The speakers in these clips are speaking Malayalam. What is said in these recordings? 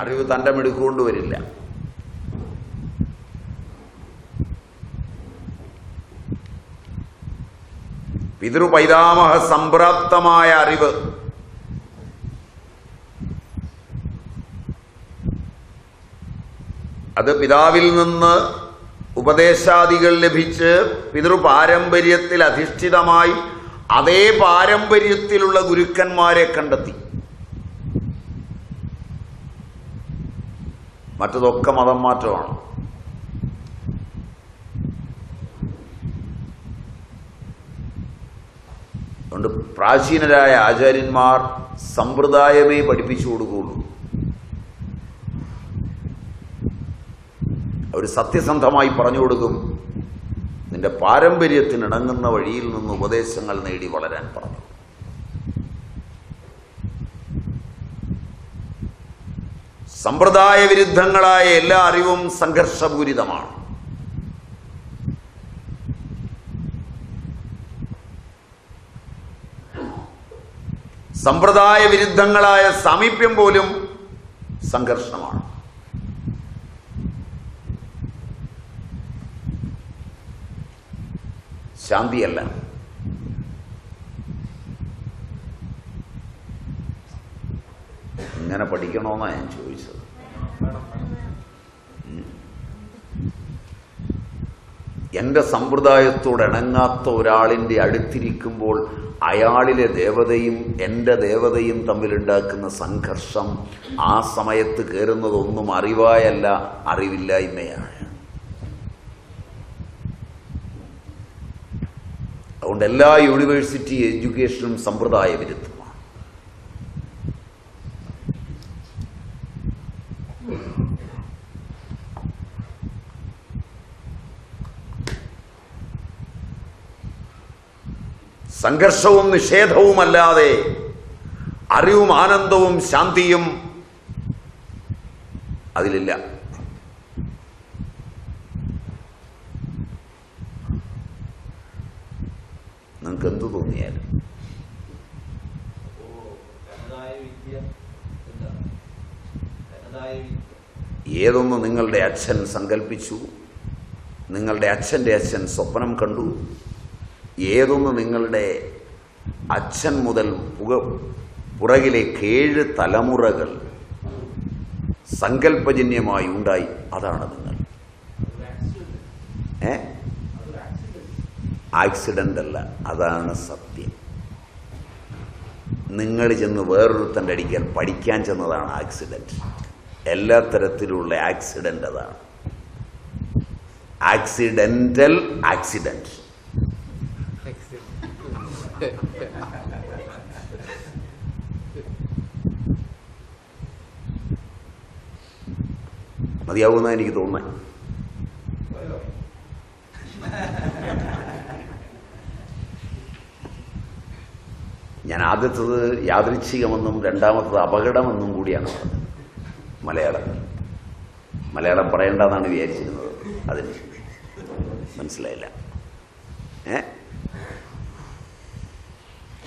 അറിവ് തൻ്റെ മിടുക്കൊണ്ട് വരില്ല. പിതൃപൈതാമഹ സംപ്രാപ്തമായ അറിവ് അത് പിതാവിൽ നിന്ന് ഉപദേശാദികൾ ലഭിച്ച് പിതൃപാരമ്പര്യത്തിൽ അധിഷ്ഠിതമായി അതേ പാരമ്പര്യത്തിലുള്ള ഗുരുക്കന്മാരെ കണ്ടെത്തി. മറ്റതൊക്കെ മതം മാറ്റമാണ്. അതുകൊണ്ട് പ്രാചീനരായ ആചാര്യന്മാർ സമ്പ്രദായമേ പഠിപ്പിച്ചു കൊടുക്കുകയുള്ളൂ. അവർ സത്യസന്ധമായി പറഞ്ഞു കൊടുക്കും, നിന്റെ പാരമ്പര്യത്തിനിണങ്ങുന്ന വഴിയിൽ നിന്ന് ഉപദേശങ്ങൾ നേടി വളരാൻ പറഞ്ഞു. സമ്പ്രദായ വിരുദ്ധങ്ങളായ എല്ലാ അറിവും സംഘർഷപൂരിതമാണ്. സമ്പ്രദായ വിരുദ്ധങ്ങളായ സാമീപ്യം പോലും സംഘർഷമാണ്. ശാന്തിയല്ല. ഇങ്ങനെ പഠിക്കണമെന്നാണ് ഞാൻ ചോദിച്ചത്. എൻ്റെ സമ്പ്രദായത്തോട് ഇണങ്ങാത്ത ഒരാളിൻ്റെ അടുത്തിരിക്കുമ്പോൾ അയാളിലെ ദേവതയും എൻ്റെ ദേവതയും തമ്മിലുണ്ടാക്കുന്ന സംഘർഷം ആ സമയത്ത് കയറുന്നതൊന്നും അറിവായല്ല, അറിവില്ലായ്മയാണ്. അതുകൊണ്ട് എല്ലാ യൂണിവേഴ്സിറ്റി എഡ്യൂക്കേഷനും സമ്പ്രദായ വിരുദ്ധമാണ്. സംഘർഷവും നിഷേധവുമല്ലാതെ അറിവും ആനന്ദവും ശാന്തിയും അതിലില്ല. നിങ്ങൾക്ക് എന്തു തോന്നിയാലും ഏതൊന്ന് നിങ്ങളുടെ അച്ഛൻ സങ്കല്പിച്ചു, നിങ്ങളുടെ അച്ഛൻ്റെ അച്ഛൻ സ്വപ്നം കണ്ടു, ഏതൊന്ന് നിങ്ങളുടെ അച്ഛൻ മുതൽ പുറകിലെ 7 തലമുറകൾ സങ്കല്പജന്യമായി ഉണ്ടായി, അതാണ് നിങ്ങൾ. ആക്സിഡന്റ് അല്ല, അതാണ് സത്യം. നിങ്ങൾ ചെന്ന് വേറൊരുത്തൻ്റെ അടിക്കാൻ പഠിക്കാൻ ചെന്നതാണ് ആക്സിഡന്റ്. എല്ലാ തരത്തിലുള്ള ആക്സിഡന്റ് അതാണ്. Accidental accident. മതിയാവുന്ന എനിക്ക് തോന്നുന്നത്. ഞാൻ ആദ്യത്തത് യാദൃച്ഛികമെന്നും രണ്ടാമത്തത് അപകടമെന്നും കൂടിയാണ് പറഞ്ഞത്. മലയാളം പറയേണ്ടെന്നാണ് വിചാരിച്ചിരുന്നത്. അതിന് മനസ്സിലായില്ല.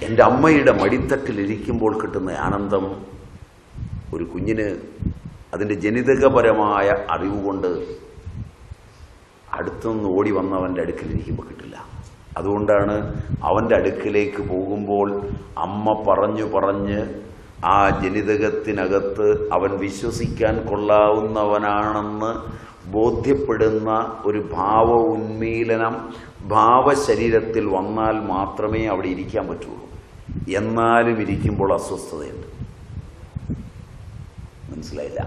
എൻ്റെ അമ്മയുടെ മടിത്തട്ടിലിരിക്കുമ്പോൾ കിട്ടുന്ന ആനന്ദം ഒരു കുഞ്ഞിന് അതിൻ്റെ ജനിതകപരമായ അറിവുകൊണ്ട് അടുത്തുനിന്ന് ഓടി വന്നവൻ്റെ അടുക്കലിരിക്കുമ്പോൾ കിട്ടില്ല. അതുകൊണ്ടാണ് അവൻ്റെ അടുക്കിലേക്ക് പോകുമ്പോൾ അമ്മ പറഞ്ഞ് ആ ജനിതകത്തിനകത്ത് അവൻ വിശ്വസിക്കാൻ കൊള്ളാവുന്നവനാണെന്ന് ബോധ്യപ്പെടുന്ന ഒരു ഭാവ ഉന്മീലനം ഭാവശരീരത്തിൽ വന്നാൽ മാത്രമേ അവിടെ ഇരിക്കാൻ പറ്റുള്ളൂ. എന്നാലും ഇരിക്കുമ്പോൾ അസ്വസ്ഥതയുണ്ട്. മനസ്സിലായില്ല?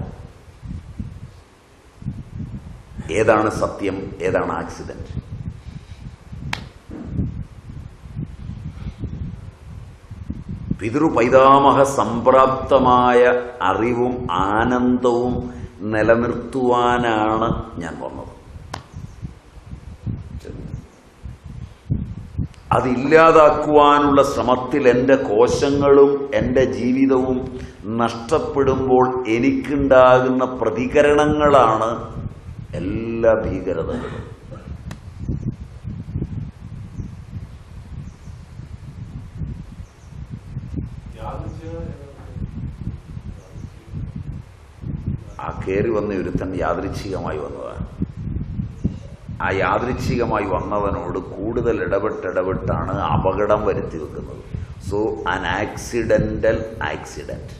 ഏതാണ് സത്യം, ഏതാണ് ആക്സിഡന്റ്? പിതൃപൈതാമഹ സംപ്രാപ്തമായ അറിവും ആനന്ദവും നിലനിർത്തുവാനാണ് ഞാൻ വന്നത്. അതില്ലാതാക്കുവാനുള്ള ശ്രമത്തിൽ എൻ്റെ കോശങ്ങളും എൻ്റെ ജീവിതവും നഷ്ടപ്പെടുമ്പോൾ എനിക്കുണ്ടാകുന്ന പ്രതികരണങ്ങളാണ് എല്ലാ ഭീകരതകളും. കയറി വന്ന ഒരുത്തൻ യാദൃച്ഛികമായി വന്നതാണ്. ആ യാദൃച്ഛികമായി വന്നവനോട് കൂടുതൽ ഇടപെട്ടാണ് അപകടം വരുത്തി വെക്കുന്നത്. സോ ആൻ ആക്സിഡന്റൽ ആക്സിഡന്റ്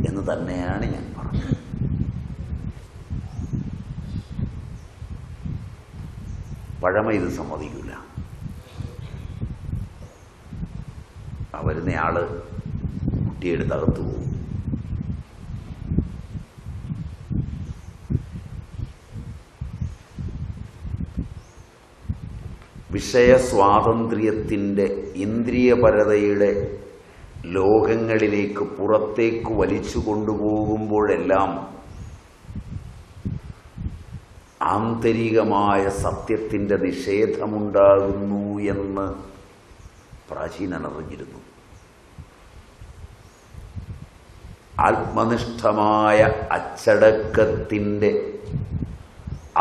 എന്ന് തന്നെയാണ് ഞാൻ പറഞ്ഞത്. പഴമ ഇത് സമ്മതിക്കില്ല. വരുന്നയാള് കുട്ടിയെടുത്ത് അകത്തു പോകും. വിഷയസ്വാതന്ത്ര്യത്തിൻ്റെ ഇന്ദ്രിയപരതയുടെ ലോകങ്ങളിലേക്ക് പുറത്തേക്ക് വലിച്ചു കൊണ്ടുപോകുമ്പോഴെല്ലാം ആന്തരികമായ സത്യത്തിൻ്റെ നിഷേധമുണ്ടാകുന്നു എന്ന് പ്രാചീനൻ അറിഞ്ഞിരുന്നു. ആത്മനിഷ്ഠമായ അച്ചടക്കത്തിൻ്റെ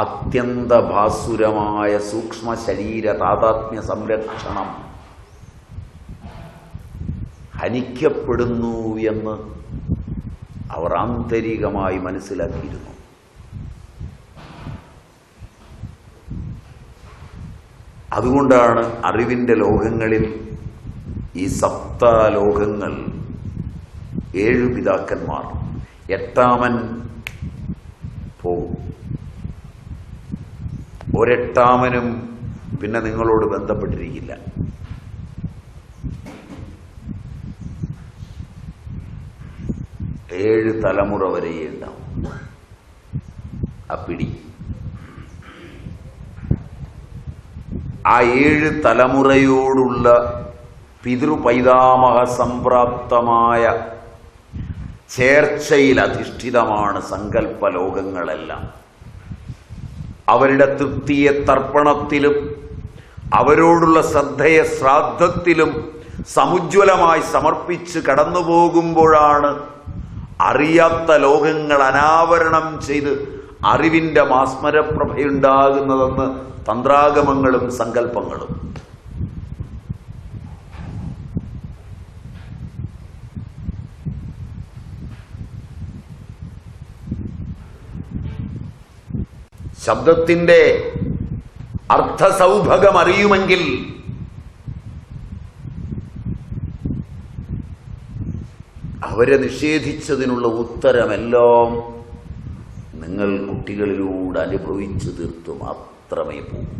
അത്യന്തഭാസുരമായ സൂക്ഷ്മ ശരീര താതാത്മ്യ സംരക്ഷണം ഹനിക്കപ്പെടുന്നു എന്ന് അവർ ആന്തരികമായി മനസ്സിലാക്കിയിരുന്നു. അതുകൊണ്ടാണ് അറിവിൻ്റെ ലോകങ്ങളിൽ ഈ സപ്തലോകങ്ങൾ 7 പിതാക്കന്മാർ, 8ാമൻ പോകും. ഒരെട്ടാമനും പിന്നെ നിങ്ങളോട് ബന്ധപ്പെട്ടിരിക്കില്ല. ഏഴ് തലമുറ വരെ ഉണ്ടാവും ആ പിടി. ആ 7 തലമുറയോടുള്ള പിതൃപൈതാമഹ സംപ്രാപ്തമായ ചേർച്ചയിൽ അധിഷ്ഠിതമാണ് സങ്കല്പലോകങ്ങളെല്ലാം. അവരുടെ തൃപ്തിയെ തർപ്പണത്തിലും അവരോടുള്ള ശ്രദ്ധയെ ശ്രാദ്ധത്തിലും സമുജ്വലമായി സമർപ്പിച്ച് കടന്നുപോകുമ്പോഴാണ് അറിയാത്ത ലോകങ്ങൾ അനാവരണം ചെയ്ത് അറിവിൻ്റെ മാസ്മരപ്രഭയുണ്ടാകുന്നതെന്ന് തന്ത്രാഗമങ്ങളും സങ്കല്പങ്ങളും. ശബ്ദത്തിൻ്റെ അർത്ഥസൗഭഗം അറിയുമെങ്കിൽ അവരെ നിഷേധിച്ചതിനുള്ള ഉത്തരമെല്ലാം നിങ്ങൾ കുട്ടികളിലൂടെ അനുഭവിച്ചു തീർത്തു മാത്രമേ പോകൂ.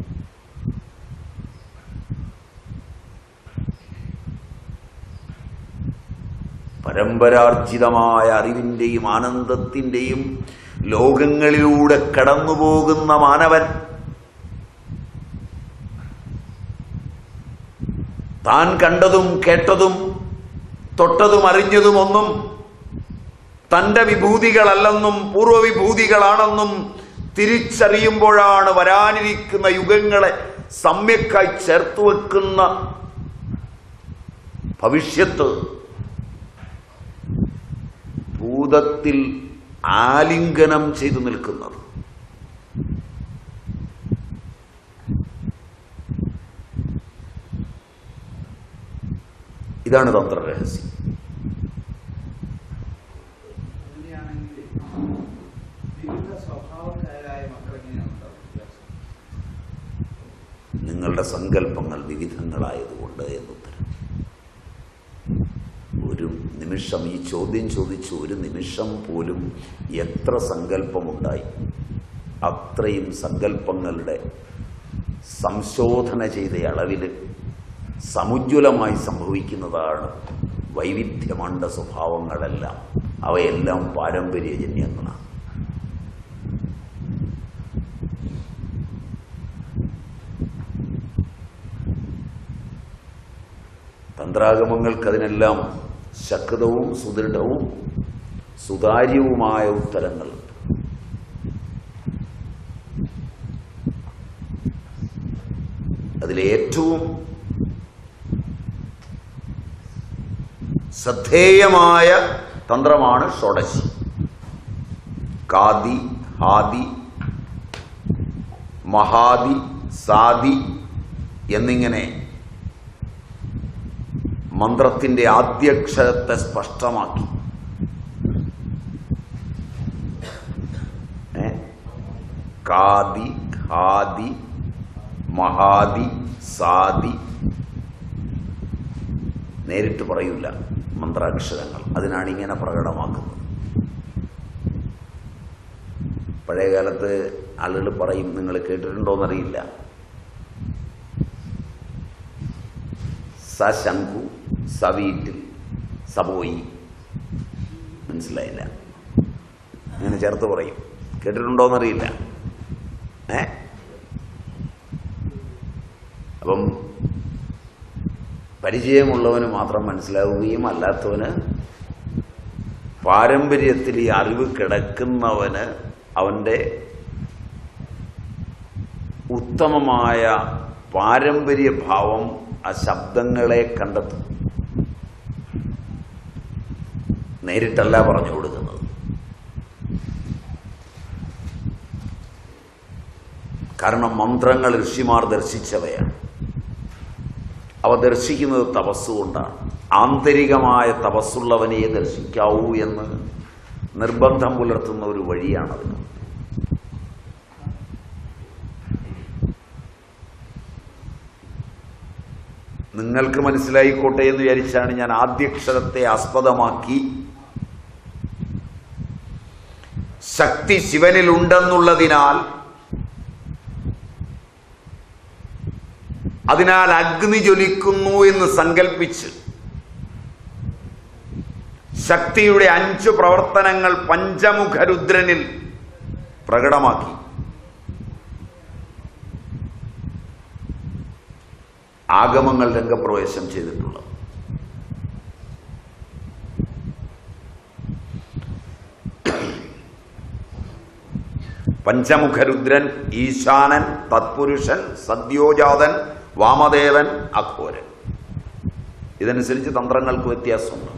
പരമ്പരാർജിതമായ അറിവിൻ്റെയും ആനന്ദത്തിൻ്റെയും ലോകങ്ങളിലൂടെ കടന്നുപോകുന്ന മാനവൻ താൻ കണ്ടതും കേട്ടതും തൊട്ടതും അറിഞ്ഞതുമൊന്നും തൻ്റെ വിഭൂതികളല്ലെന്നും പൂർവ്വവിഭൂതികളാണെന്നും തിരിച്ചറിയുമ്പോഴാണ് വരാനിരിക്കുന്ന യുഗങ്ങളെ സമ്യക്കായി ചേർത്തു വെക്കുന്ന ഭവിഷ്യത്ത് ഭൂതത്തിൽ ആലിംഗനം ചെയ്തു നിൽക്കുന്നത്. ഇതാണ് തന്ത്രരഹസ്യം. നിങ്ങളുടെ സങ്കല്പങ്ങൾ വിവിധങ്ങളായതുകൊണ്ട് എന്നുത്തരം. ഒരു നിമിഷം ഈ ചോദ്യം ചോദിച്ച് ഒരു നിമിഷം പോലും എത്ര സങ്കല്പമുണ്ടായി അത്രയും സങ്കല്പങ്ങളുടെ സംശോധന ചെയ്ത അളവിൽ സമുജ്വലമായി സംഭവിക്കുന്നതാണ് വൈവിധ്യമണ്ട സ്വഭാവങ്ങളെല്ലാം. അവയെല്ലാം പാരമ്പര്യജന്യങ്ങളാണ്. തന്ത്രാഗമങ്ങൾക്കതിനെല്ലാം ശക്തവും സുദൃഢവും സുതാര്യവുമായ ഉത്തരങ്ങളുണ്ട്. അതിലേറ്റവും ശ്രദ്ധേയമായ തന്ത്രമാണ് ഷോഡശി. കാദി, ഹാദി, മഹാദി, സാദി എന്നിങ്ങനെ മന്ത്രത്തിൻ്റെ ആദ്യക്ഷരത്തെ സ്പഷ്ടമാക്കി ഖാദി, ഖാദി, മഹാദി, സാദി. നേരിട്ട് പറയൂല മന്ത്രാക്ഷരങ്ങൾ, അതിനാണ് ഇങ്ങനെ പ്രകടമാക്കുന്നത്. പഴയകാലത്ത് ആളുകൾ പറയും, നിങ്ങൾ കേട്ടിട്ടുണ്ടോയെന്നറിയില്ല, സ ശംഖു, സവീറ്റിൽ, സബോയി. മനസ്സിലായില്ല? അങ്ങനെ ചേർത്ത് പറയും. കേട്ടിട്ടുണ്ടോയെന്നറിയില്ല. അപ്പം പരിചയമുള്ളവന് മാത്രം മനസ്സിലാവുകയും അല്ലാത്തവന്, പാരമ്പര്യത്തിൽ ഈ അറിവ് കിടക്കുന്നവന് അവൻ്റെ ഉത്തമമായ പാരമ്പര്യഭാവം ആ ശബ്ദങ്ങളെ കണ്ടെത്തും. നേരിട്ടല്ല പറഞ്ഞു കൊടുക്കുന്നത്. കാരണം മന്ത്രങ്ങൾ ഋഷിമാർ ദർശിച്ചവയാണ്. അവ ദർശിക്കുന്നത് തപസ്സുകൊണ്ടാണ്. ആന്തരികമായ തപസ്സുള്ളവനെ ദർശിക്കാവൂ എന്ന് നിർബന്ധം പുലർത്തുന്ന ഒരു വഴിയാണതിന്. നിങ്ങൾക്ക് മനസ്സിലായിക്കോട്ടെ എന്ന് വിചാരിച്ചാണ് ഞാൻ ആദ്യക്ഷരത്തെ ആസ്പദമാക്കി ശക്തി ശിവനിലുണ്ടെന്നുള്ളതിനാൽ അഗ്നി ജ്വലിക്കുന്നു എന്ന് സങ്കൽപ്പിച്ച് ശക്തിയുടെ 5 പ്രവർത്തനങ്ങൾ പഞ്ചമുഖരുദ്രനിൽ പ്രകടമാക്കി. ആഗമങ്ങൾ രംഗപ്രവേശം ചെയ്തിട്ടുള്ളത്. പഞ്ചമുഖരുദ്രൻ, ഈശാനൻ, തത്പുരുഷൻ, സദ്യോജാതൻ, വാമദേവൻ, അഘോരൻ. ഇതനുസരിച്ച് തന്ത്രങ്ങൾക്ക് വ്യത്യാസമുണ്ട്.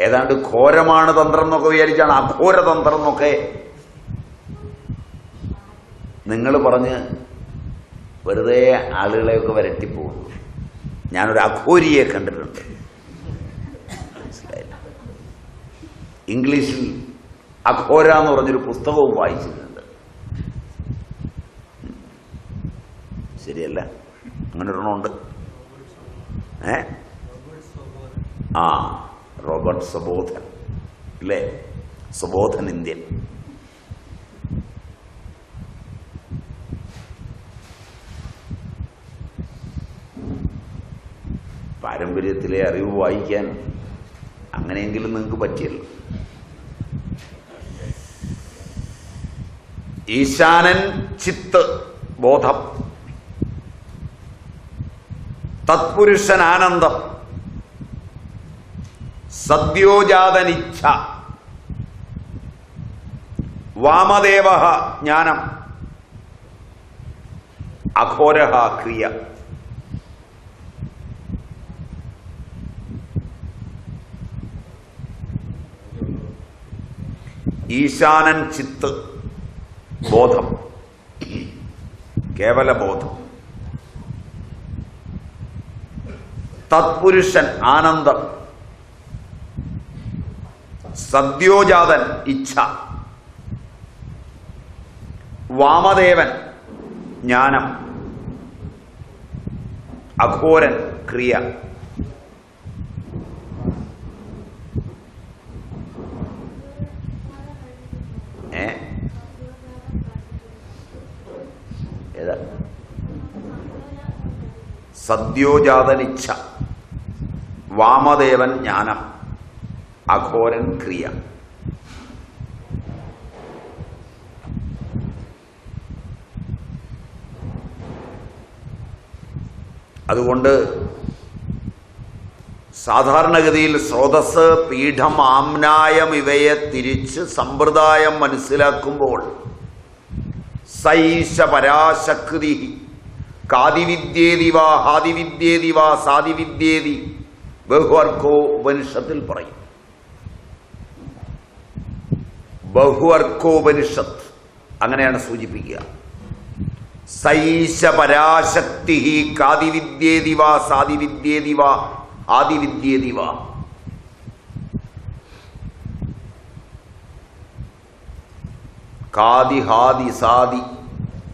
ഏതാണ്ട് ഘോരമാണ് തന്ത്രം എന്നൊക്കെ വിചാരിച്ചാണ് അഘോരതന്ത്രം എന്നൊക്കെ നിങ്ങൾ പറഞ്ഞ് വെറുതെ ആളുകളെയൊക്കെ വരട്ടിപ്പോകുന്നു. ഞാനൊരു അഘോരിയെ കണ്ടിട്ടുണ്ട്. മനസ്സിലായില്ല? ഇംഗ്ലീഷിൽ അഘോര എന്ന് പറഞ്ഞൊരു പുസ്തകവും വായിച്ചിട്ടുണ്ട്. ശരിയല്ല? അങ്ങനെ ഒരെണ്ണമുണ്ട്. റോബർട്ട് സബോധൻ, ഇല്ലേ? സബോധൻ ഇന്ത്യൻ. പാരമ്പര്യത്തിലെ അറിവ് വായിക്കാൻ അങ്ങനെയെങ്കിലും നിങ്ങൾക്ക് പറ്റിയല്ലോ. ഈശാനൻ ചിത്ത് ബോധം, തത്പുരുഷൻ ആനന്ദം, സദ്യോജാതനിച്ഛ, വാമദേവ ജ്ഞാനം, അഘോരഃ ക്രിയ. ഈശാനൻ ചിത്ത് ബോധം, കേവല ബോധം, തത്പുരുഷൻ ആനന്ദം, സദ്യോജാതൻ ഇച്ഛ, വാമദേവൻ ജ്ഞാനം, അഘോരൻ ക്രിയ. ഏതാ? സദ്യോജാതനിച്ഛ, വാമദേവൻ ജ്ഞാനം, അഘോരൻ ക്രിയ. അതുകൊണ്ട് സാധാരണഗതിയിൽ സ്രോതസ്, പീഠം, ആമ്നായം ഇവയെ തിരിച്ച് സമ്പ്രദായം മനസ്സിലാക്കുമ്പോൾ സൈഷ പരാശക്തി കാദിവിദ്യേതി വാ ഹാദിവിദ്യേതി വാ സാദിവിദ്യേതി ബഹുവർക്കോ ഉപനിഷത്തിൽ പറയും. ബഹുവർക്കോപനിഷത്ത് അങ്ങനെയാണ് സൂചിപ്പിക്കുക. സൈഷ പരാശക്തി കാദിവിദ്യേതി വാ സാദിവിദ്യേതി വാ ആദിവിദ്യേതി വാ. കാതി, ഹാദി, സാദി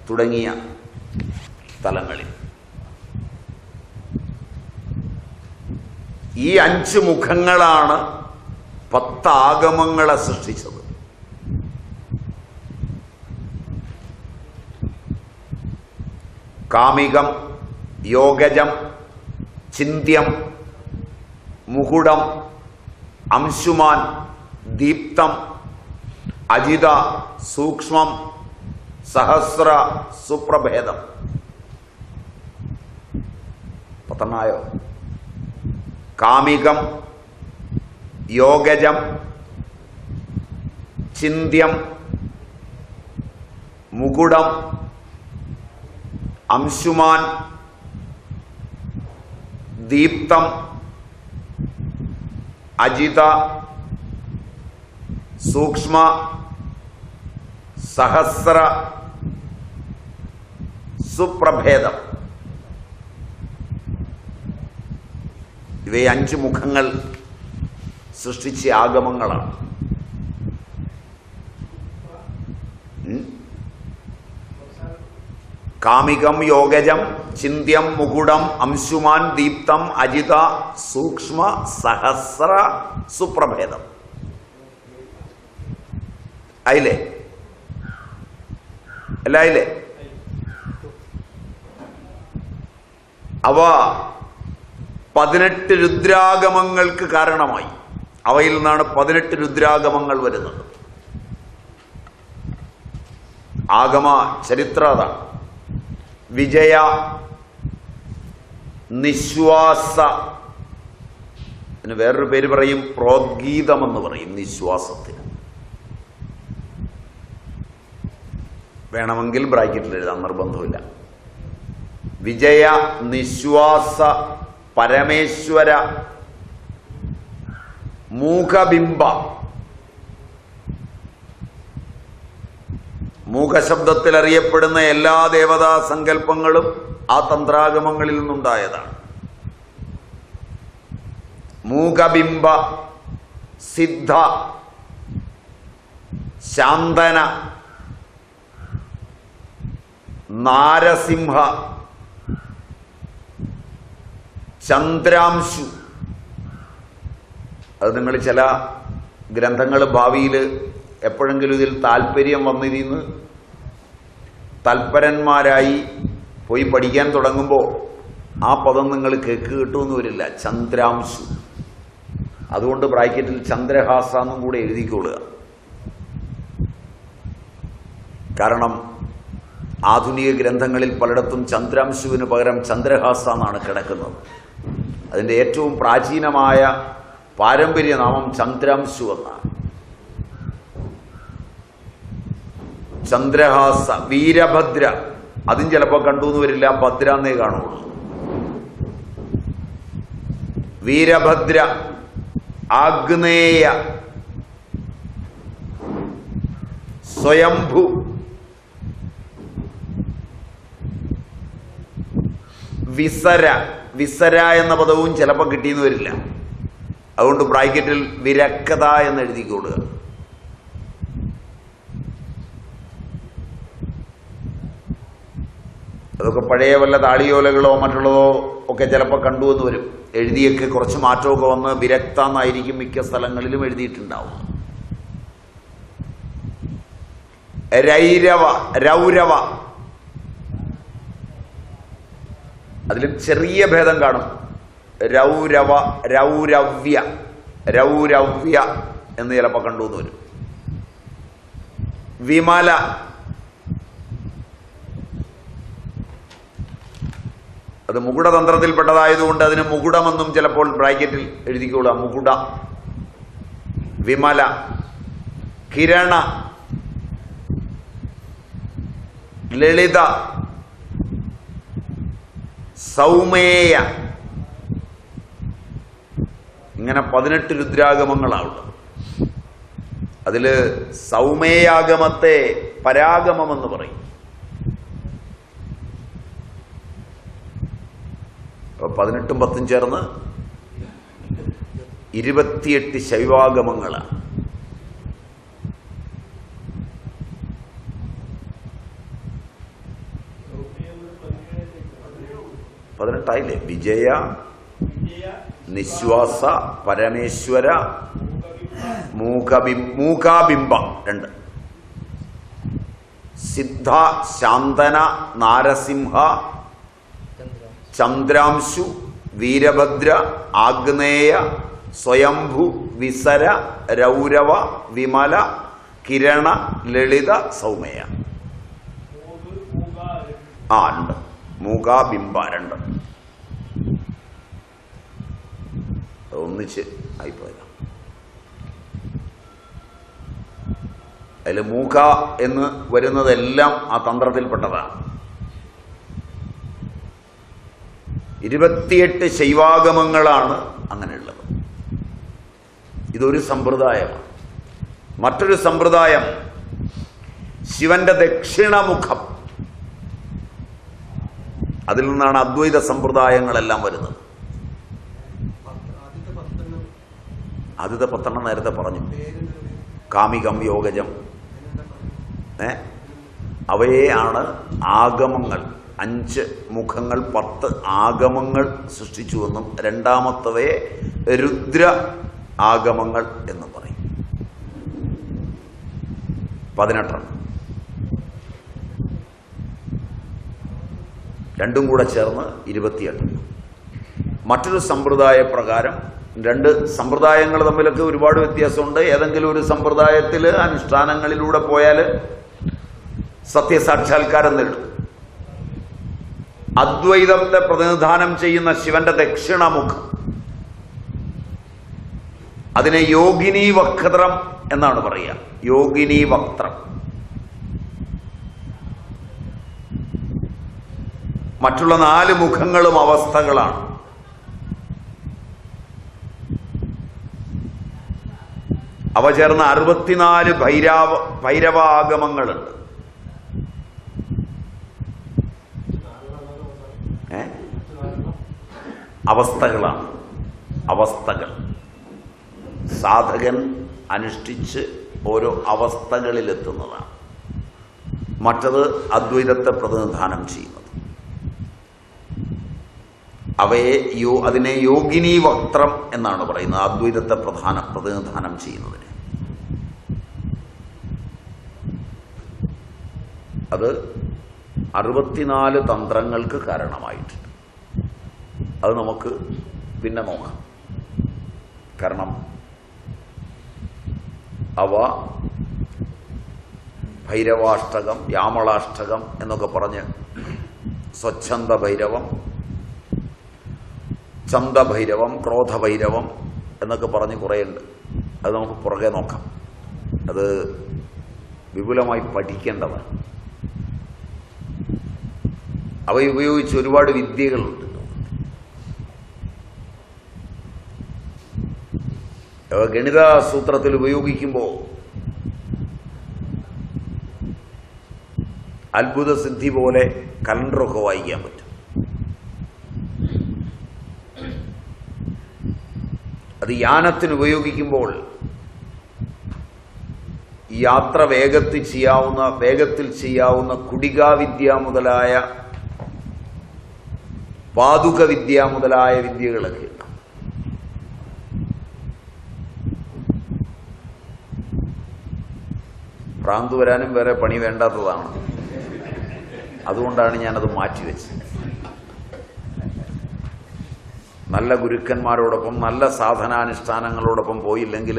തുടങ്ങിയ തലങ്ങളിൽ ഈ 5 മുഖങ്ങളാണ് 10 ആഗമങ്ങളെ സൃഷ്ടിച്ചത്. കാമികം, യോഗജം, ചിന്ത്യം, മുകുടം, അംശുമാൻ, ദീപ്തം, അജിത, സൂക്ഷ്മം, സഹസ്ര, സുപ്രഭേദം. 10 കാമികം, യോഗജം, ചിന്ത്യം, മുകുടം, അംശുമാൻ, ദീപ്തം, അജിത, സൂക്ഷ്മ, സഹസ്ര, സുപ്രഭേദം. ഇവയെ 5 മുഖങ്ങൾ സൃഷ്ടിച്ച ആഗമങ്ങളാണ്. കാമികം, യോഗജം, ചിന്ത്യം, മുകുടം, അംശുമാൻ, ദീപ്തം, അജിത, സൂക്ഷ്മ, സഹസ്ര, സുപ്രഭേദം. ആയില്ലേ? അല്ലായില്ലേ? അവ 18 രുദ്രാഗമങ്ങൾക്ക് കാരണമായി. അവയിൽ നിന്നാണ് 18 രുദ്രാഗമങ്ങൾ വരുന്നത്. ആഗമ ചരിത്ര അതാണ്. വിജയ, നിശ്വാസ, വേറൊരു പേര് പറയും പ്രോദ്ഗീതമെന്ന് പറയും നിശ്വാസത്തിന്. വേണമെങ്കിൽ ബ്രാക്കറ്റിൽ എഴുതാം, നിർബന്ധമില്ല. വിജയ, നിശ്വാസ, പരമേശ്വര, മൂകബിംബ. മൂകശബ്ദത്തിൽ അറിയപ്പെടുന്ന എല്ലാ ദേവതാ സങ്കല്പങ്ങളും ആ തന്ത്രാഗമങ്ങളിൽ നിന്നുണ്ടായതാണ്. മൂകബിംബ, സിദ്ധ, ശാന്തന, നാരസിംഹ, ചന്ദ്രാംശു. അത് നിങ്ങൾ ചില ഗ്രന്ഥങ്ങൾ ഭാവിയിൽ എപ്പോഴെങ്കിലും ഇതിൽ താല്പര്യം വന്നിരുന്ന് തൽപരന്മാരായി പോയി പഠിക്കാൻ തുടങ്ങുമ്പോൾ ആ പദം നിങ്ങൾ കേക്ക് കിട്ടുമെന്ന് വരില്ല. ചന്ദ്രാംശു. അതുകൊണ്ട് ബ്രാക്കറ്റിൽ ചന്ദ്രഹാസ എന്നും കൂടെ എഴുതിക്കൊള്ളുക. കാരണം ആധുനിക ഗ്രന്ഥങ്ങളിൽ പലയിടത്തും ചന്ദ്രാംശുവിന് പകരം ചന്ദ്രഹാസ എന്നാണ് കിടക്കുന്നത്. അതിൻ്റെ ഏറ്റവും പ്രാചീനമായ പാരമ്പര്യ നാമം ചന്ദ്രാംശു എന്നാണ്. ചന്ദ്രഹാസ. വീരഭദ്ര, അതും ചിലപ്പോൾ കണ്ടുവെന്ന് വരില്ല, ഭദ്ര എന്നേ കാണുള്ളൂ. വീരഭദ്ര, ആഗ്നേയ, സ്വയംഭു, വിസര. വിസര എന്ന പദവും ചിലപ്പോൾ കിട്ടിയെന്ന് വരില്ല. അതുകൊണ്ട് ബ്രാക്കറ്റിൽ വിരക്കത എന്ന് എഴുതിക്കൊള്ളുക. അതൊക്കെ പഴയ വല്ല താളിയോലകളോ മറ്റുള്ളതോ ഒക്കെ ചിലപ്പോൾ കണ്ടുവെന്ന് വരും. എഴുതിയൊക്കെ കുറച്ച് മാറ്റമൊക്കെ വന്ന് വിരക്ത എന്നായിരിക്കും മിക്ക സ്ഥലങ്ങളിലും എഴുതിയിട്ടുണ്ടാവും. രൈരവ, രൗരവ. അതിലും ചെറിയ ഭേദം കാണും. രൗരവ, രൗരവ്യ, രൗരവ്യ എന്ന് ചിലപ്പോൾ കണ്ടുവെന്ന് വരും. വിമല. അത് മുകുടതന്ത്രത്തിൽപ്പെട്ടതായതുകൊണ്ട് അതിന് മുകുടമെന്നും ചിലപ്പോൾ ബ്രാക്കറ്റിൽ എഴുതിക്കൊള്ളുക. മുകുട. വിമല. കിരണ, ലളിത, സൗമേയ. ഇങ്ങനെ 18 രുദ്രാഗമങ്ങളാവുള്ളത്. അതില് സൗമേയാഗമത്തെ പരാഗമമെന്ന് പറയും. 18ഉം 10ഉം ചേർന്ന് 28 ശൈവാഗമങ്ങളാണ്. ആറായില്ലേ? വിജയ, നിശ്വാസ, പരമേശ്വര, മൂകാബിംബ 2, സിദ്ധ, ശാന്തന, നാരസിംഹ, ചന്ദ്രാംശു, വീരഭദ്ര, ആഗ്നേയ, സ്വയംഭു, വിസര, രൗരവ, വിമല, കിരണ, ലളിത, സൗമ്യ. ഉണ്ട്. മൂകാബിംബ 2 ഒന്നിച്ച് ആയിപ്പോയതാണ്. അതിൽ മൂക എന്ന് വരുന്നതെല്ലാം ആ തന്ത്രത്തിൽപ്പെട്ടതാണ്. 28 ശൈവാഗമങ്ങളാണ് അങ്ങനെയുള്ളത്. ഇതൊരു സമ്പ്രദായമാണ്. മറ്റൊരു സമ്പ്രദായം ശിവന്റെ ദക്ഷിണമുഖം. അതിൽ നിന്നാണ് അദ്വൈത സമ്പ്രദായങ്ങളെല്ലാം വരുന്നത്. ആദ്യത്തെ 10 നേരത്തെ പറഞ്ഞു. കാമികം, യോഗജം, അവയെയാണ് ആഗമങ്ങൾ. 5 മുഖങ്ങൾ 10 ആഗമങ്ങൾ സൃഷ്ടിച്ചുവെന്നും രണ്ടാമത്തവയെ രുദ്ര ആഗമങ്ങൾ എന്നും പറയും. 18 രണ്ടും കൂടെ ചേർന്ന് 28. മറ്റൊരു സമ്പ്രദായ പ്രകാരം 2 സമ്പ്രദായങ്ങൾ തമ്മിലൊക്കെ ഒരുപാട് വ്യത്യാസമുണ്ട്. ഏതെങ്കിലും ഒരു സമ്പ്രദായത്തിൽ അനുഷ്ഠാനങ്ങളിലൂടെ പോയാൽ സത്യസാക്ഷാത്കാരം നേടും. അദ്വൈതത്തെ പ്രതിനിധാനം ചെയ്യുന്ന ശിവന്റെ ദക്ഷിണമുഖം, അതിനെ യോഗിനി വക്രം എന്നാണ് പറയുക. യോഗിനി വക്രം. മറ്റുള്ള 4 മുഖങ്ങളും അവസ്ഥകളാണ്. അവ ചേർന്ന് 64 ഭൈരവാഗമങ്ങളുണ്ട്. അവസ്ഥകളാണ്. അവസ്ഥകൾ സാധകൻ അനുഷ്ഠിച്ച് ഓരോ അവസ്ഥകളിലെത്തുന്നതാണ്. മറ്റത് അദ്വൈതത്തെ പ്രതിനിധാനം ചെയ്യുന്നത്. അതിനെ യോഗിനി വക്രം എന്നാണ് പറയുന്നത്. അദ്വൈതത്തെ പ്രതിനിധാനം ചെയ്യുന്നതിന് അത് 64 തന്ത്രങ്ങൾക്ക് കാരണമായിട്ടുണ്ട്. അത് നമുക്ക് പിന്നെ നോക്കാം. കാരണം അവ ഭൈരവാഷ്ടകം, യാമളാഷ്ടകം എന്നൊക്കെ പറഞ്ഞ് സ്വച്ഛന്ദ ഭൈരവം, ചന്ദഭൈരവം, ക്രോധഭൈരവം എന്നൊക്കെ പറഞ്ഞ് കുറേയുണ്ട്. അത് നമുക്ക് പുറകെ നോക്കാം. അത് വിപുലമായി പഠിക്കേണ്ടതാണ്. അവ ഉപയോഗിച്ച് ഒരുപാട് വിദ്യകളുണ്ട്. ഗണിത സൂത്രത്തിൽ ഉപയോഗിക്കുമ്പോൾ അത്ഭുത സിദ്ധി പോലെ കലണ്ടറൊക്കെ വായിക്കാൻ പറ്റും. അത് യാനത്തിന് ഉപയോഗിക്കുമ്പോൾ യാത്ര വേഗത്തിൽ ചെയ്യാവുന്ന കുടികാവിദ്യ മുതലായ പാതുക വിദ്യ മുതലായ വിദ്യകളൊക്കെ ഉണ്ട്. ഭ്രാന്ത് വരാനും വേറെ പണി വേണ്ടാത്തതാണ്. അതുകൊണ്ടാണ് ഞാനത് മാറ്റിവെച്ചത്. നല്ല ഗുരുക്കന്മാരോടൊപ്പം നല്ല സാധനാനുഷ്ഠാനങ്ങളോടൊപ്പം പോയില്ലെങ്കിൽ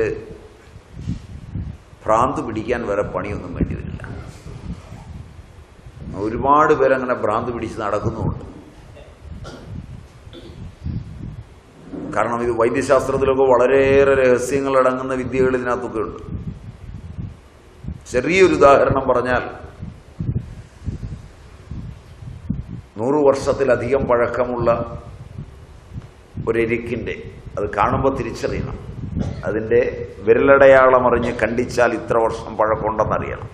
ഭ്രാന്ത് പിടിക്കാൻ വേറെ പണിയൊന്നും വേണ്ടി വരില്ല. ഒരുപാട് പേരങ്ങനെ ഭ്രാന്ത് പിടിച്ച് നടക്കുന്നുമുണ്ട്. കാരണം ഇത് വൈദ്യശാസ്ത്രത്തിലൊക്കെ വളരെയേറെ രഹസ്യങ്ങളടങ്ങുന്ന വിദ്യകൾ ഇതിനകത്തൊക്കെ ഉണ്ട്. ചെറിയൊരു ഉദാഹരണം പറഞ്ഞാൽ 100 വർഷത്തിലധികം പഴക്കമുള്ള ഒരെരിക്കിൻ്റെ, അത് കാണുമ്പോൾ തിരിച്ചറിയണം, അതിൻ്റെ വിരലടയാളം അറിഞ്ഞ് കണ്ടിച്ചാൽ ഇത്ര വർഷം പഴക്കമുണ്ടെന്നറിയണം.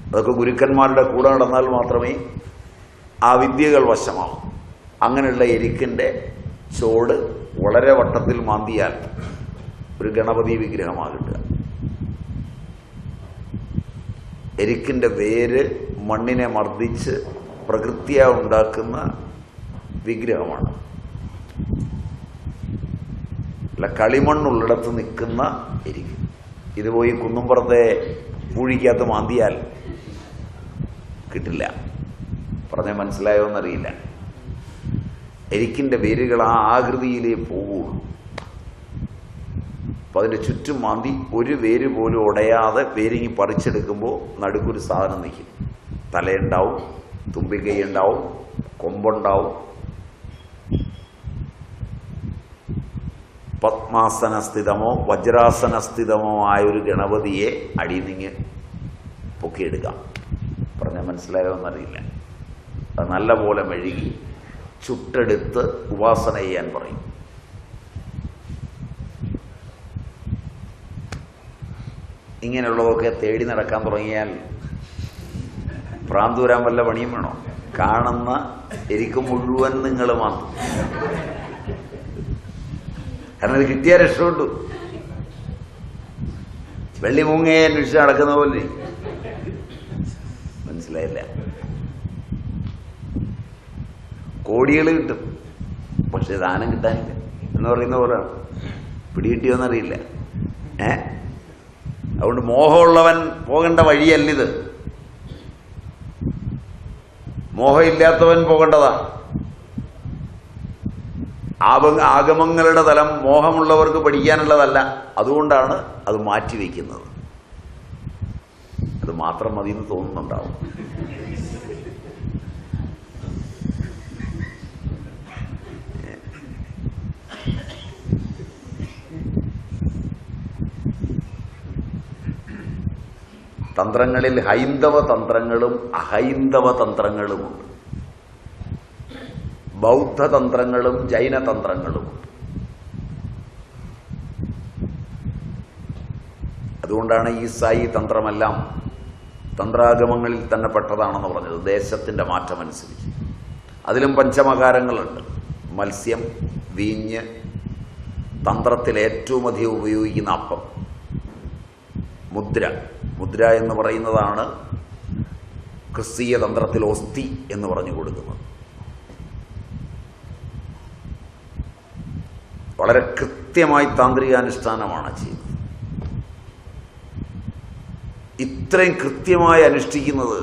അതൊക്കെ ഗുരുക്കന്മാരുടെ കൂടെ നടന്നാൽ മാത്രമേ ആ വിദ്യകൾ വശമാവും. അങ്ങനെയുള്ള എരിക്കിൻ്റെ ചോട് വളരെ വട്ടത്തിൽ മാന്തിയാൽ ഒരു ഗണപതി വിഗ്രഹമാകിട്ടുക. എരിക്കിൻ്റെ വേര് മണ്ണിനെ മർദ്ദിച്ച് പ്രകൃത്യാ ഉണ്ടാക്കുന്ന വിഗ്രഹമാണ്. അല്ല, കളിമണ്ണുള്ളിടത്ത് നിൽക്കുന്ന എരിക്ക്. ഇത് പോയി കുന്നുംപുറത്തെ പൂഴിക്കകത്ത് മാന്തിയാൽ കിട്ടില്ല. പറഞ്ഞാൽ മനസ്സിലായോ എന്നറിയില്ല. എരിക്കിൻ്റെ വേരുകൾ ആ ആകൃതിയിലേ പോവുള്ളൂ. അപ്പം അതിൻ്റെ ചുറ്റും മാന്തി ഒരു വേര് പോലും ഉടയാതെ വേരിങ്ങി പറിച്ചെടുക്കുമ്പോൾ നടുക്കൊരു സാധനം നിൽക്കും. തലയുണ്ടാവും, തുമ്പിക്കൈ ഉണ്ടാവും, കൊമ്പുണ്ടാവും. പത്മാസനസ്ഥിതമോ വജ്രാസനസ്ഥിതമോ ആയൊരു ഗണപതിയെ അടിനിങ്ങ് പൊക്കിയെടുക്കാം. പറഞ്ഞാൽ മനസ്സിലായോ എന്നറിയില്ല. അത് നല്ല പോലെ മെഴുകി ചുട്ടെടുത്ത് ഉപാസന ചെയ്യാൻ പറയും. ഇങ്ങനെയുള്ളതൊക്കെ തേടി നടക്കാൻ തുടങ്ങിയാൽ പ്രാന്തൂരാൻ വല്ല പണിയും വേണോ? കാണുന്ന എരിക്ക് മുഴുവൻ നിങ്ങൾ മാന്തും. കാരണം ഇത് കിട്ടിയാൽ രക്ഷപ്പെട്ടു. വെള്ളി മൂങ്ങയെ അന്വേഷിച്ച് നടക്കുന്ന പോലെ. മനസ്സിലായില്ല? കോടികൾ കിട്ടും, പക്ഷെ ദാനം കിട്ടാനില്ല എന്ന് പറയുന്ന പോലെയാണ്. പിടികിട്ടിയോന്നറിയില്ല. അതുകൊണ്ട് മോഹമുള്ളവൻ പോകേണ്ട വഴിയല്ലിത്. മോഹമില്ലാത്തവൻ പോകേണ്ടതാ. ആഗമങ്ങളുടെ തലം മോഹമുള്ളവർക്ക് പഠിക്കാനുള്ളതല്ല. അതുകൊണ്ടാണ് അത് മാറ്റിവെക്കുന്നത്. അത് മാത്രം മതി എന്ന് തോന്നുന്നുണ്ടാവും. തന്ത്രങ്ങളിൽ ഹൈന്ദവ തന്ത്രങ്ങളും അഹൈന്ദവ തന്ത്രങ്ങളുമുണ്ട്. ബൗദ്ധതന്ത്രങ്ങളും ജൈനതന്ത്രങ്ങളുമുണ്ട്. അതുകൊണ്ടാണ് ഈ സായി തന്ത്രമെല്ലാം തന്ത്രാഗമങ്ങളിൽ തന്നെ പെട്ടതാണെന്ന് പറഞ്ഞത്, ദേശത്തിൻ്റെ മാറ്റമനുസരിച്ച്. അതിലും പഞ്ചമകാരങ്ങളുണ്ട്. മത്സ്യം, വീഞ്ഞ്, തന്ത്രത്തിൽ ഏറ്റവും അധികം ഉപയോഗിക്കുന്ന അപ്പം, മുദ്ര. മുദ്ര എന്ന് പറയുന്നതാണ് ക്രിസ്തീയ തന്ത്രത്തിൽ ഒസ്തി എന്ന് പറഞ്ഞു കൊടുക്കുന്നത്. വളരെ കൃത്യമായി താന്ത്രികാനുഷ്ഠാനമാണ് ചെയ്യുന്നത്. ഇത്രയും കൃത്യമായി അനുഷ്ഠിക്കുന്നത്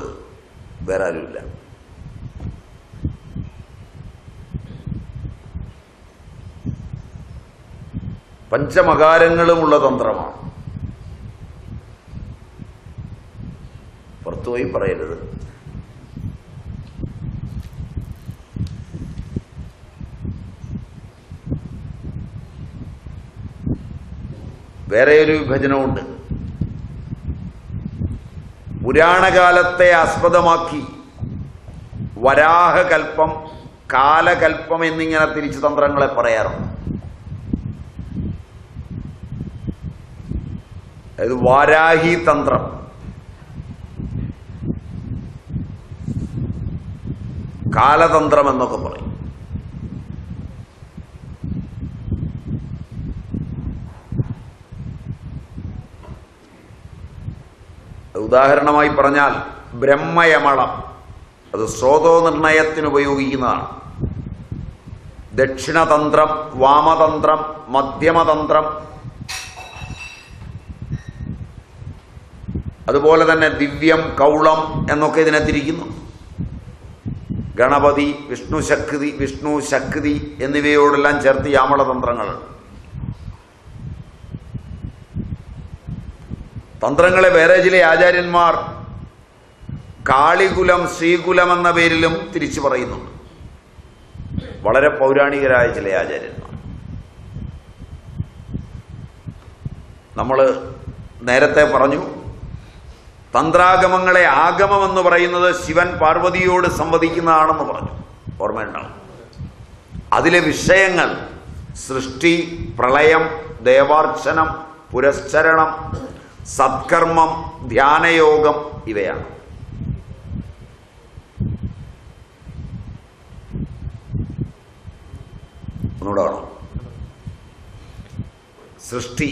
വേറെ ആരുമില്ല. പഞ്ചമകാരങ്ങളുമുള്ള തന്ത്രമാണ്. പുറത്തുപോയി പറയരുത്. വേറെ ഒരു വിഭജനമുണ്ട്. പുരാണകാലത്തെ ആസ്പദമാക്കി വരാഹകൽപ്പം, കാലകൽപ്പം എന്നിങ്ങനെ തിരിച്ചു തന്ത്രങ്ങളെ പറയാറുണ്ട്. അതായത് വാരാഹി തന്ത്രം, കാലതന്ത്രം എന്നൊക്കെ പറയും. ഉദാഹരണമായി പറഞ്ഞാൽ ബ്രഹ്മയമളം, അത് സ്രോതോനിർണയത്തിന് ഉപയോഗിക്കുന്നതാണ്. ദക്ഷിണതന്ത്രം, വാമതന്ത്രം, മധ്യമതന്ത്രം, അതുപോലെ തന്നെ ദിവ്യം, കൗളം എന്നൊക്കെ ഇതിനെ തിരിക്കുന്നു. ഗണപതി, വിഷ്ണു ശക്തി എന്നിവയോടെല്ലാം ചേർത്ത് യാമളതന്ത്രങ്ങളുണ്ട്. തന്ത്രങ്ങളെ വേറെ ചില ആചാര്യന്മാർ കാളികുലം, ശ്രീകുലം എന്ന പേരിലും തിരിച്ചു പറയുന്നുണ്ട്. വളരെ പൗരാണികരായ ചില ആചാര്യന്മാർ. നമ്മൾ നേരത്തെ പറഞ്ഞു, തന്ത്രാഗമങ്ങളെ ആഗമമെന്ന് പറയുന്നത് ശിവൻ പാർവതിയോട് സംവദിക്കുന്നതാണെന്ന് പറഞ്ഞു, ഓർമ്മയുണ്ടാവും. അതിലെ വിഷയങ്ങൾ സൃഷ്ടി, പ്രളയം, ദേവാർച്ചനം, പുരസ്ചരണം, സത്കർമ്മം, ധ്യാനയോഗം ഇവയാണ്. ഒന്നുകൂടെ വേണം. സൃഷ്ടി,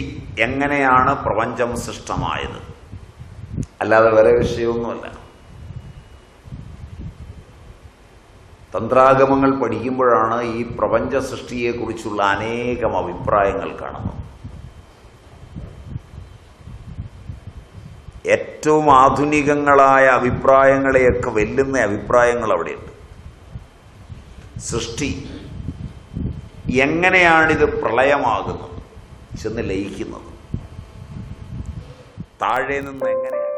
എങ്ങനെയാണ് പ്രപഞ്ചം സൃഷ്ടമായത്, അല്ലാതെ വേറെ വിഷയമൊന്നുമല്ല. തന്ത്രാഗമങ്ങൾ പഠിക്കുമ്പോഴാണ് ഈ പ്രപഞ്ച സൃഷ്ടിയെക്കുറിച്ചുള്ള അനേകം അഭിപ്രായങ്ങൾ കാണുന്നത്. ഏറ്റവും ആധുനികങ്ങളായ അഭിപ്രായങ്ങളെയൊക്കെ വെല്ലുന്ന അഭിപ്രായങ്ങൾ അവിടെയുണ്ട്. സൃഷ്ടി എങ്ങനെയാണിത് പ്രളയമാകുന്നത്, ചെന്ന് ലയിക്കുന്നത്, താഴെ നിന്ന് എങ്ങനെയാണ്